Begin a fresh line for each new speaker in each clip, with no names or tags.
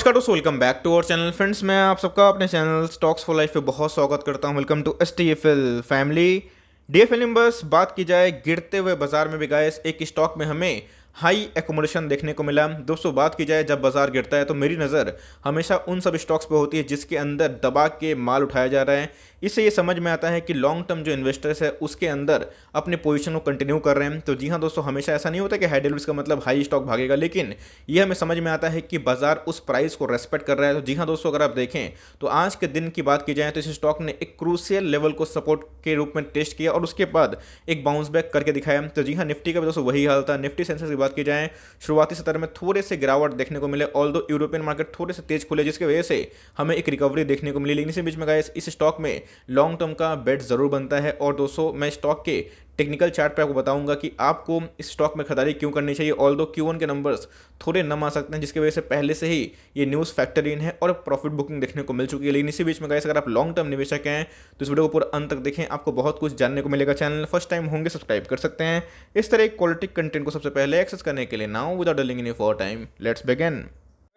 नमस्कार दोस्तों, welcome back to our channel. Friends, मैं आप सबका अपने चैनल स्टॉक्स फॉर लाइफ पे बहुत स्वागत करता हूं। Welcome to STFL family. DFL बस बात की जाए गिरते हुए बाजार में भी गाइस एक स्टॉक में हमें हाई एकोमोडेशन देखने को मिला। दोस्तों, बात की जाए जब बाजार गिरता है तो मेरी नज़र हमेशा उन सब स्टॉक्स पे होती है जिसके अंदर दबा के माल उठाया जा रहा है। इससे ये समझ में आता है कि लॉन्ग टर्म जो इन्वेस्टर्स है उसके अंदर अपने पोजीशन को कंटिन्यू कर रहे हैं। तो जी हाँ दोस्तों, हमेशा ऐसा नहीं होता कि हाई डेलिवरीज का मतलब हाई स्टॉक भागेगा, लेकिन ये हमें समझ में आता है कि बाजार उस प्राइस को रेस्पेक्ट कर रहा है। तो जी हाँ दोस्तों, अगर आप देखें तो आज के दिन की बात की जाए तो इस स्टॉक ने एक क्रूशियल लेवल को सपोर्ट के रूप में टेस्ट किया और उसके बाद एक बाउंस बैक करके दिखाया। तो जी हाँ, निफ्टी का भी दोस्तों वही हाल था। निफ्टी सेंसेक्स की बात की जाए, शुरुआती सत्र में थोड़े से गिरावट देखने को मिले, ऑल्दो यूरोपियन मार्केट थोड़े से तेज खुले जिसकी वजह से हमें एक रिकवरी देखने को मिली। लेकिन इसी बीच में गाइस इस स्टॉक में लॉन्ग टर्म का बेट जरूर बनता है। और दोस्तों, मैं स्टॉक के टेक्निकल चार्ट पे आपको बताऊंगा कि आपको इस स्टॉक में खरीदारी क्यों करनी चाहिए। ऑल्दो Q1 के नंबर्स थोड़े नम आ सकते हैं जिसकी वजह से पहले से ही ये न्यूज़ फैक्टर इन है और प्रॉफिट बुकिंग देखने को मिल चुकी है। लेकिन इसी बीच में गाइस अगर आप लॉन्ग टर्म निवेशक हैं तो इस वीडियो को पूरा अंत तक देखें, आपको बहुत कुछ जानने को मिलेगा। चैनल फर्स्ट टाइम होंगे सब्सक्राइब कर सकते हैं इस तरह क्वालिटी कंटेंट को सबसे पहले एक्सेस करने के लिए। Now without delaying any for time, let's begin.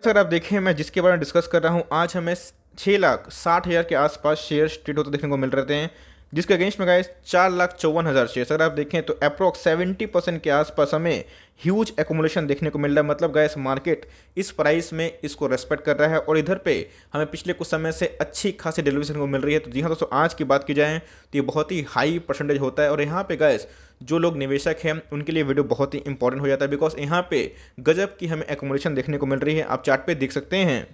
Sir, आप देखें मैं जिसके बारे में डिस्कस कर रहा हूँ, आज हमें 6,60,000 के आसपास शेयर ट्रेड होते देखने को मिल रहे थे, जिसके अगेंस्ट में गाइस 4,54,000 शेयर। अगर आप देखें तो अप्रोक्स 70% के आसपास हमें ह्यूज एकोमुलेशन देखने को मिल रहा है। मतलब गाइस मार्केट इस प्राइस में इसको रेस्पेक्ट कर रहा है और इधर पे हमें पिछले कुछ समय से अच्छी खासी डिलीवरी को मिल रही है। तो जी हाँ दोस्तों, आज की बात की जाए तो ये बहुत ही हाई परसेंटेज होता है और यहाँ पे गाइस जो लोग निवेशक हैं उनके लिए वीडियो बहुत ही इंपॉर्टेंट हो जाता है, बिकॉज यहाँ पे गजब की हमें एकोमुलेशन देखने को मिल रही है। आप चार्ट पे देख सकते हैं।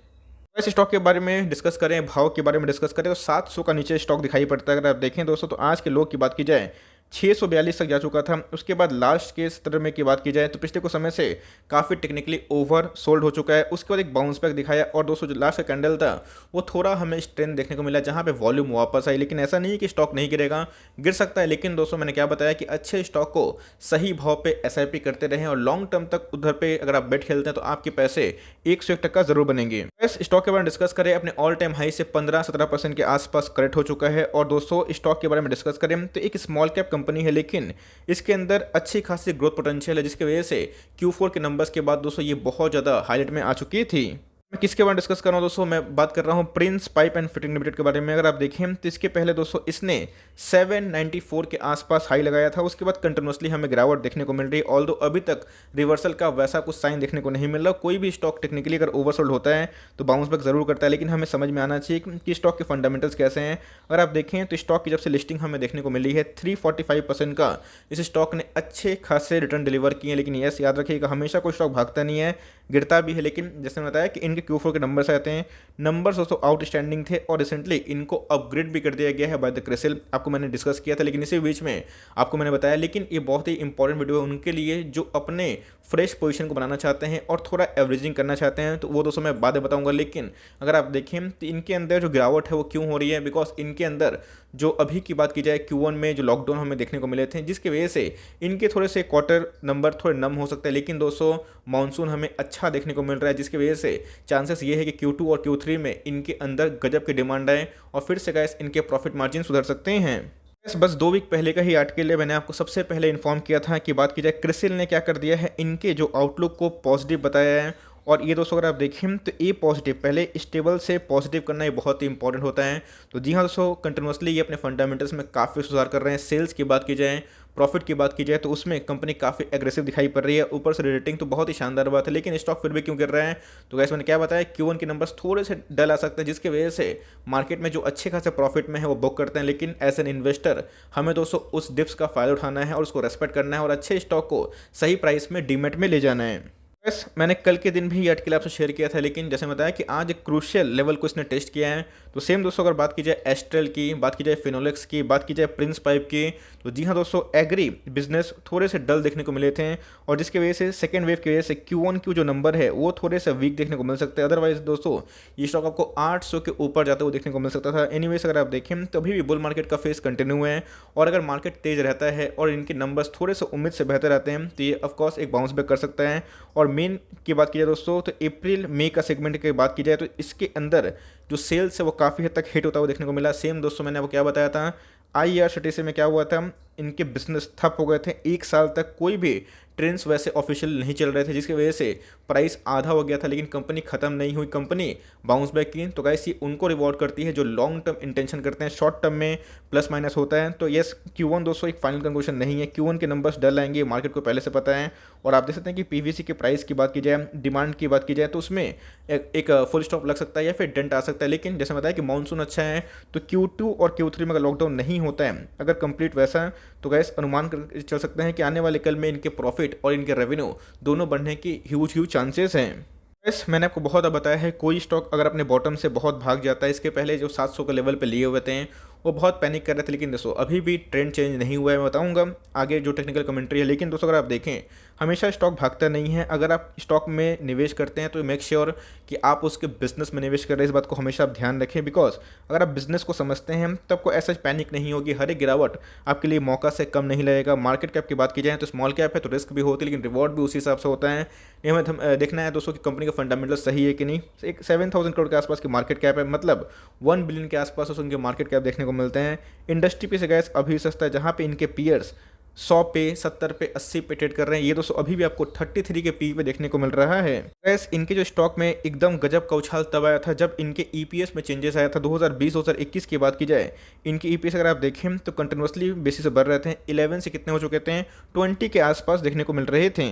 इस स्टॉक के बारे में डिस्कस करें, भाव के बारे में डिस्कस करें तो 700 का नीचे स्टॉक दिखाई पड़ता है। अगर आप देखें दोस्तों तो आज के लो की बात की जाए 642 तक जा चुका था। उसके बाद लास्ट के स्तर में की बात की जाए तो पिछले कुछ समय से काफ़ी टेक्निकली ओवर सोल्ड हो चुका है। उसके बाद एक बाउंस बैक दिखाया और दोस्तों जो लास्ट का कैंडल था वो थोड़ा हमें स्ट्रेंथ देखने को मिला जहाँ पे वॉल्यूम वापस आई। लेकिन ऐसा नहीं है कि स्टॉक नहीं गिरेगा, गिर सकता है। लेकिन दोस्तों मैंने क्या बताया कि अच्छे स्टॉक को सही भाव पे SIP करते रहें और लॉन्ग टर्म तक उधर पे अगर आप बेट खेलते हैं तो आपके पैसे 101% जरूर बनेंगे। इस स्टॉक के बारे में डिस्कस करें, अपने ऑल टाइम हाई से 15-17% के आसपास करेक्ट हो चुका है। और दोस्तों स्टॉक के बारे में डिस्कस करें तो एक स्मॉल कैप कंपनी है लेकिन इसके अंदर अच्छी खासी ग्रोथ पोटेंशियल है, जिसकी वजह से Q4 के नंबर्स के बाद दोस्तों ये बहुत ज़्यादा हाईलाइट में आ चुकी थी। मैं किसके बारे में डिस्कस कर रहा हूँ दोस्तों, मैं बात कर रहा हूँ Prince pipe and fitting limited के बारे में। अगर आप देखें तो इसके पहले दोस्तों इसने 794 के आसपास हाई लगाया था। उसके बाद कंटिन्यूसली हमें गिरावट देखने को मिल रही है, ऑल्दो अभी तक रिवर्सल का वैसा कुछ साइन देखने को नहीं मिल रहा। कोई भी स्टॉक टेक्निकली अगर ओवरसोल्ड होता है तो बाउंस बैक जरूर करता है, लेकिन हमें समझ में आना चाहिए कि स्टॉक के फंडामेंटल्स कैसे हैं। अगर आप देखें तो स्टॉक की जब से लिस्टिंग हमें देखने को मिली है 345% का इस स्टॉक ने अच्छे खासे रिटर्न डिलीवर किए हैं। लेकिन यस याद रखिएगा, हमेशा कोई स्टॉक भागता नहीं है, गिरता भी है। लेकिन जैसे मैंने बताया कि इनके Q4 के नंबर्स आते हैं, नंबर्स दोस्तों आउटस्टैंडिंग थे और रिसेंटली इनको अपग्रेड भी कर दिया गया है बाय द क्रिसिल। आपको मैंने डिस्कस किया था, लेकिन इसी बीच में आपको मैंने बताया। लेकिन ये बहुत ही इंपॉर्टेंट वीडियो है उनके लिए जो अपने फ्रेश पोजीशन को बनाना चाहते हैं और थोड़ा एवरेजिंग करना चाहते हैं। तो वो दोस्तों मैं बाद में बताऊंगा। लेकिन अगर आप देखें तो इनके अंदर जो गिरावट है वो क्यों हो रही है, बिकॉज इनके अंदर जो अभी की बात की जाए Q1 में जो लॉकडाउन हमें देखने को मिले थे जिसकी वजह से इनके थोड़े से क्वार्टर नंबर थोड़े नम हो सकते हैं। लेकिन दोस्तों मानसून हमें अच्छा देखने को मिल रहा है जिसकी वजह से चांसेस ये है कि Q2 और Q3 में इनके अंदर गजब की डिमांड आए और फिर से गाइस इनके प्रॉफिट मार्जिन सुधर सकते हैं। बस 2 वीक पहले का ही आर्टिकल है, मैंने आपको सबसे पहले इन्फॉर्म किया था कि बात की जाए क्रिसिल ने क्या कर दिया है, इनके जो आउटलुक को पॉजिटिव बताया है। और ये दोस्तों अगर आप देखें तो ए पॉजिटिव, पहले स्टेबल से पॉजिटिव करना ये बहुत ही इंपॉर्टेंट होता है। तो जी हाँ दोस्तों, कंटिन्यूसली ये अपने फंडामेंटल्स में काफ़ी सुधार कर रहे हैं। सेल्स की बात की जाए, प्रॉफिट की बात की जाए तो उसमें कंपनी काफ़ी एग्रेसिव दिखाई पड़ रही है। ऊपर से रेटिंग तो बहुत ही शानदार बात है, लेकिन स्टॉक फिर भी क्यों गिर रहा है? तो गैस मैंने क्या बताया, Q1 के नंबर्स थोड़े से डल आ सकते हैं जिसकी वजह से मार्केट में जो अच्छे खासे प्रॉफिट में है वो बुक करते हैं। लेकिन एज एन इन्वेस्टर हमें दोस्तों उस डिप्स का फायदा उठाना है और उसको रेस्पेक्ट करना है और अच्छे स्टॉक को सही प्राइस में डीमेट में ले जाना है। बस मैंने कल के दिन भी ये आर्टिकल आपसे शेयर किया था, लेकिन जैसे बताया कि आज एक क्रूशियल लेवल को इसने टेस्ट किया है। तो सेम दोस्तों अगर बात की जाए एस्ट्रल की, बात की जाए फिनोलेक्स की, बात की जाए प्रिंस पाइप की, तो जी हाँ दोस्तों एग्री बिजनेस थोड़े से डल देखने को मिले थे और जिसकी वजह से सेकेंड वेव की वजह से Q1 जो नंबर है वो थोड़े से वीक देखने को मिल सकते हैं। अदरवाइज दोस्तों ये स्टॉक आपको 800 के ऊपर जाते हुए देखने को मिल सकता था। एनीवेज अगर आप देखें तो अभी भी बुल मार्केट का फेस कंटिन्यू है और अगर मार्केट तेज रहता है और इनके नंबर्स थोड़े से उम्मीद से बेहतर आते हैं तो ये ऑफकोर्स एक बाउंस बैक कर सकता है। और मेन की बात की जाए दोस्तों तो अप्रैल मई का सेगमेंट की बात की जाए तो इसके अंदर जो सेल्स है वो काफ़ी हद तक हिट होता हुआ देखने को मिला। सेम दोस्तों मैंने आपको क्या बताया था, IRCTC में क्या हुआ था, इनके बिजनेस ठप हो गए थे। 1 साल तक कोई भी ट्रेंड्स वैसे ऑफिशियल नहीं चल रहे थे, जिसकी वजह से प्राइस आधा हो गया था, लेकिन कंपनी खत्म नहीं हुई, कंपनी बाउंस बैक की। तो गाइस ये उनको रिवॉर्ड करती है जो लॉन्ग टर्म इंटेंशन करते हैं। शॉर्ट टर्म में प्लस माइनस होता है। तो यस, Q1 दोस्तों एक फाइनल कंक्लूजन नहीं है, Q1 के नंबर्स डल आएंगे, मार्केट को पहले से पता है। और आप देख सकते हैं कि पीवीसी के प्राइस की बात की जाए, डिमांड की बात की जाए, तो उसमें एक फुल स्टॉप लग सकता है या फिर डेंट आ सकता है। लेकिन जैसे बताया कि मानसून अच्छा है, तो Q2 और Q3 में अगर लॉकडाउन नहीं होता है, अगर कंप्लीट वैसा, तो गैस अनुमान कर चल सकते हैं कि आने वाले कल में इनके प्रॉफिट और इनके रेवेन्यू दोनों बढ़ने की ह्यूज चांसेस हैं। गैस मैंने आपको बहुत अब बताया है, कोई स्टॉक अगर अपने बॉटम से बहुत भाग जाता है, इसके पहले जो 700 के लेवल पे लिए हुए थे वो बहुत पैनिक कर रहे थे, लेकिन दोस्तों अभी भी ट्रेंड चेंज नहीं हुआ है। मैं बताऊंगा आगे जो टेक्निकल कमेंट्री है। लेकिन दोस्तों अगर आप देखें, हमेशा स्टॉक भागता नहीं है। अगर आप स्टॉक में निवेश करते हैं तो मेक श्योर कि आप उसके बिजनेस में निवेश कर रहे हैं, इस बात को हमेशा आप ध्यान रखें। बिकॉज अगर आप बिजनेस को समझते हैं तो आपको ऐसा पैनिक नहीं होगी, हर एक गिरावट आपके लिए मौका से कम नहीं लगेगा। मार्केट कैप की बात की जाए तो स्मॉल कैप है तो रिस्क भी होती है, लेकिन रिवॉर्ड भी उसी हिसाब से होता है। ये हमें देखना है दोस्तों कि कंपनी का फंडामेंटल सही है कि नहीं। एक 7,000 करोड़ के आसपास की मार्केट कैप है, मतलब 1 बिलियन के आसपास उनके मार्केट कैप देखने को मिलते हैं। इंडस्ट्री पे से गैस अभी सस्ता है, जहाँ पे इनके पीयर्स 100 पे, 70 पे, 80 पे ट्रेड कर रहे हैं, ये दोस्तों अभी भी आपको 33 के पी पे देखने को मिल रहा है। गैस इनके जो स्टॉक में एकदम गजब का उछाल तब आया था जब इनके ईपीएस में चेंजेस आया था। 2020-2021 की बात की जाए, इनके ईपीएस अगर आप देखें तो कंटिन्यूसली बेसिस से बढ़ रहे थे। 11 से कितने हो चुके थे, 20 के आसपास देखने को मिल रहे थे।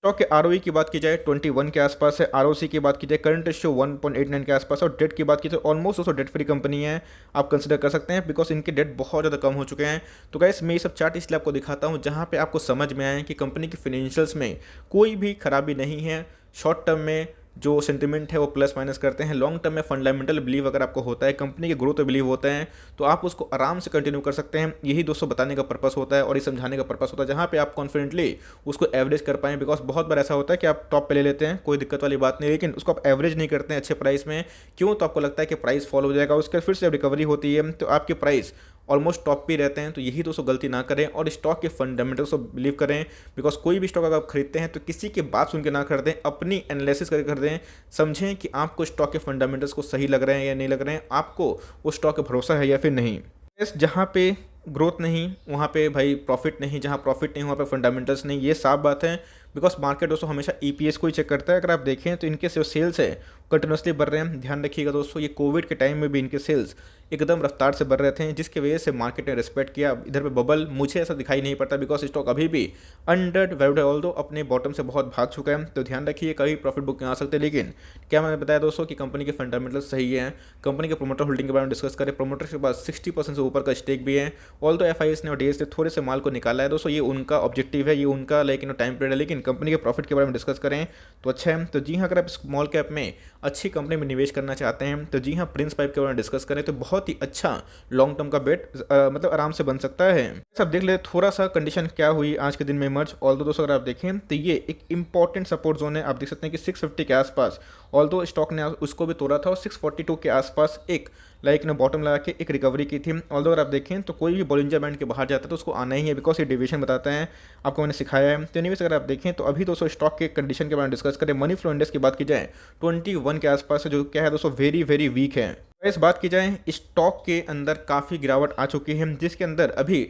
स्टॉक के आरओई की बात की जाए 21 के आसपास है। आरओसी की बात की जाए करंट रेशियो 1.89 के आसपास, और डेट की बात की जाए ऑलमोस्ट दोस्तों डेट फ्री कंपनी है, आप कंसिडर कर सकते हैं, बिकॉज इनके डेट बहुत ज़्यादा कम हो चुके हैं। तो गाइस मैं ये सब चार्ट इसलिए आपको दिखाता हूँ जहाँ पे आपको समझ में आए कि कंपनी की फिनेंशियल्स में कोई भी खराबी नहीं है। शॉर्ट टर्म में जो सेंटिमेंट है वो प्लस माइनस करते हैं, लॉन्ग टर्म में फंडामेंटल बिलीव अगर आपको होता है, कंपनी के ग्रोथ पे बिलीव होता है, तो आप उसको आराम से कंटिन्यू कर सकते हैं। यही दोस्तों बताने का पर्पस होता है और ये समझाने का पर्पस होता है, जहाँ पे आप कॉन्फिडेंटली उसको एवरेज कर पाएं। बिकॉज बहुत बार ऐसा होता है कि आप टॉप पे ले लेते हैं, कोई दिक्कत वाली बात नहीं, लेकिन उसको आप एवरेज नहीं करते हैं अच्छे प्राइस में। क्यों? तो आपको लगता है कि प्राइस फॉल हो जाएगा, उसके फिर से जब रिकवरी होती है तो आपके प्राइस ऑलमोस्ट टॉप पे रहते हैं। तो यही दोस्तों गलती ना करें और स्टॉक के फंडामेंटल्स को बिलीव करें। बिकॉज कोई भी स्टॉक अगर आप खरीदते हैं तो किसी की बात सुन के ना खरीदें, अपनी एनालिसिस करके खरीदें। समझें कि आपको स्टॉक के फंडामेंटल्स को सही लग रहे हैं या नहीं लग रहे हैं, आपको उस स्टॉक का भरोसा है या फिर नहीं। यस, जहाँ पे ग्रोथ नहीं वहाँ पे भाई प्रॉफिट नहीं, जहाँ प्रॉफिट नहीं वहाँ पे फंडामेंटल्स नहीं, ये साफ बात है। बिकॉज मार्केट दोस्तों हमेशा ईपीएस को ही चेक करता है। अगर आप देखें तो इनके जो सेल्स है कंटिन्यूसली बढ़ रहे हैं। ध्यान रखिएगा दोस्तों, ये कोविड के टाइम में भी इनके सेल्स एकदम रफ्तार से बढ़ रहे थे, जिसकी वजह से मार्केट ने रिस्पेक्ट किया। इधर पे बबल मुझे ऐसा दिखाई नहीं पड़ता, बिकॉज स्टॉक अभी भी अंडर वैल्यूड है, ऑल्दो अपने बॉटम से बहुत भाग चुका है। तो ध्यान रखिए, कभी प्रॉफिट बुक आ सकते हैं। लेकिन क्या मैंने बताया दोस्तों कि कंपनी के फंडामेंटल सही है। कंपनी के प्रोमोटर होल्डिंग के बारे में डिस्कस करें, प्रोमोटर के पास 60% से ऊपर का स्टेक भी है। ऑल्दो एफआईएस ने और डीएस ने थोड़े से माल को निकाला है दोस्तों, ये उनका ऑब्जेक्टिव है, ये उनका लाइक टाइम पीरियड है। लेकिन कंपनी के प्रॉफिट के बारे में डिस्कस करें तो अच्छा है। तो जी हाँ, अगर आप स्मॉल कैप में अच्छी कंपनी में निवेश करना चाहते हैं तो जी हाँ, प्रिंस पाइप के बारे में डिस्कस करें तो बहुत ही अच्छा लॉन्ग टर्म का बेट मतलब आराम से बन सकता है। सब देख ले थोड़ा सा कंडीशन क्या हुई आज के दिन में इमर्ज। ऑल्दो दोस्तों अगर आप देखें तो ये एक इंपॉर्टेंट सपोर्ट जोन है, आप देख सकते हैं कि 650 के आसपास, ऑल्दो स्टॉक ने उसको भी तोड़ा था और 642 के आसपास एक लाइक ने बॉटम लगा के एक रिकवरी की थी। ऑल्दो अगर आप देखें तो कोई भी बॉलिंजर बैंड के बाहर जाता है तो उसको आना ही है, बिकॉज ये डिवीजन बताता है, आपको मैंने सिखाया है। तो एनीवेज अगर आप देखें तो अभी दोस्तों स्टॉक के कंडीशन के बारे में डिस्कस करें, मनी फ्लो इंडेक्स की बात की जाए 21 के आसपास है, जो क्या है दोस्तों वेरी वेरी वीक है। इस बात की जाए स्टॉक के अंदर काफ़ी गिरावट आ चुकी है, जिसके अंदर अभी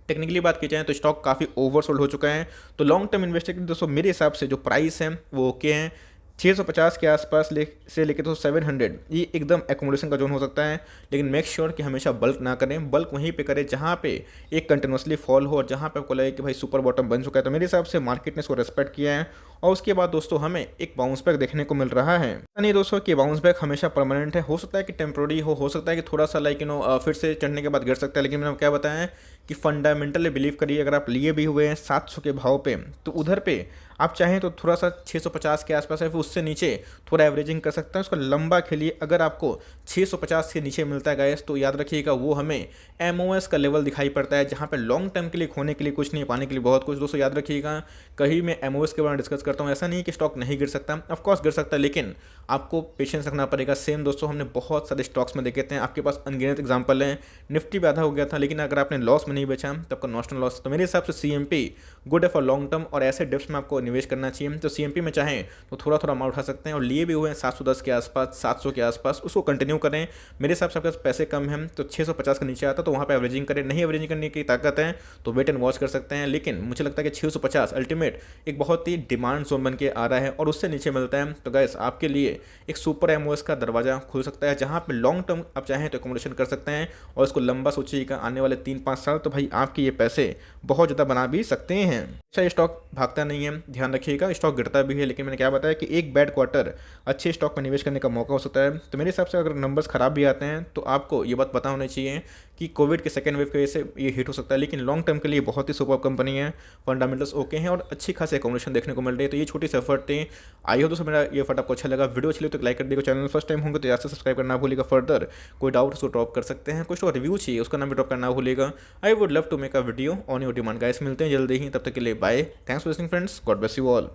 टेक्निकली बात की जाए तो स्टॉक काफ़ी ओवरसोल्ड हो चुका है। तो लॉन्ग टर्म इन्वेस्टर के दोस्तों मेरे हिसाब से जो प्राइस है वो ओके हैं, 650 के आसपास से लेके तो 700 ये एकदम एकोमोडेशन का जोन हो सकता है। लेकिन मेक श्योर कि हमेशा बल्क ना करें, बल्क वहीं पे करें जहाँ पे एक कंटिन्यूसली फॉल हो और जहाँ पे आपको लगे कि भाई सुपर बॉटम बन चुका है। तो मेरे हिसाब से मार्केट ने इसको रेस्पेक्ट किया है और उसके बाद दोस्तों हमें एक बाउंस बैक देखने को मिल रहा है। नहीं दोस्तों कि बाउंस बैक हमेशा परमानेंट है, हो सकता है कि टेम्प्रोरी हो सकता है कि थोड़ा सा लाइक फिर से चढ़ने के बाद गिर सकता है। लेकिन मैंने क्या बताया कि फंडामेंटली बिलीव करिए, अगर आप लिए भी हुए हैं 700 के भाव पे तो उधर पे आप चाहें तो थोड़ा सा 650 के आसपास है, फिर उससे नीचे थोड़ा एवरेजिंग कर सकते हैं। उसको लंबा खेलिए, अगर आपको 650 के नीचे मिलता है गाइस तो याद रखिएगा वो हमें एमओएस का लेवल दिखाई पड़ता है, जहाँ पे लॉन्ग टर्म के लिए खोने के लिए कुछ नहीं, पाने के लिए बहुत कुछ। दोस्तों याद रखिएगा, कहीं मैं एमओएस के बारे में डिस्कस करता हूँ। ऐसा नहीं कि स्टॉक नहीं गिर सकता, ऑफ कोर्स गिर सकता है, लेकिन आपको पेशेंस रखना पड़ेगा। सेम दोस्तों हमने बहुत सारे स्टॉक्स में देखे थे, आपके पास अनगिनत एग्जांपल हैं। निफ्टी भी आधा हो गया था, लेकिन अगर आपने लॉस में नहीं बेचा तो आपका नॉशनल लॉस। तो मेरे हिसाब से सीएमपी गुड है फॉर लॉन्ग टर्म, और ऐसे डिप्स में आपको निवेश करना चाहिए। तो सीएमपी में चाहें तो थोड़ा थोड़ा अमाउंट उठा सकते हैं, और लिए भी हुए हैं 710 के आसपास, 700 के आसपास, उसको कंटिन्यू करें। मेरे हिसाब से आपके पास पैसे कम हैं तो 650 के नीचे आता तो वहाँ पे एवरेजिंग करें। नहीं एवरेजिंग करने की ताकत है तो वेट एंड वॉच कर सकते हैं, लेकिन मुझे लगता है कि 650 अल्टीमेट एक बहुत ही डिमांड जोन बन के आ रहा है, और उससे नीचे मिलता है तो गाइस आपके लिए एक सुपर एमओएस का दरवाजा खुल सकता है, जहाँ पे लॉन्ग टर्म आप चाहें तो एकोमोडेशन कर सकते हैं, और इसको लंबा सोचिएगा आने वाले 3-5 साल, तो भाई आपके ये पैसे बहुत ज़्यादा बना भी सकते हैं। अच्छा, ये स्टॉक भागता नहीं है, ध्यान रखिएगा, स्टॉक गिरता भी है, लेकिन मैंने क्या बताया कि एक बैड क्वार्टर अच्छे स्टॉक में निवेश करने का मौका हो सकता है। तो मेरे हिसाब से अगर नंबर्स खराब भी आते हैं तो आपको ये बात पता होनी चाहिए कि कोविड के सेकेंड वेव की वजह से ये हिट हो सकता है, लेकिन लॉन्ग टर्म के लिए बहुत ही सुपर कंपनी है, फंडामेंटल्स ओके हैं, और अच्छी खासी एकोमोडेशन देखने को मिल रही है। तो ये छोटी सी एफर्ट थी। आई हो दोस्तों मेरा ये एफर्ट आपको अच्छा लगा। वीडियो अच्छी लगी तो लाइक कर दीजिएगा, चैनल फर्स्ट टाइम होंगे तो याद से सब्सक्राइब करना भूलिएगा। फर्दर कोई डाउट उसको ड्रॉप कर सकते हैं, कुछ तो रिव्यू चाहिए उसका नाम भी ड्रॉप करना भूलिएगा। I would love to make a video on your demand guys. मिलते हैं जल्दी ही, तब तक के लिए bye. Thanks for listening friends, God bless you all.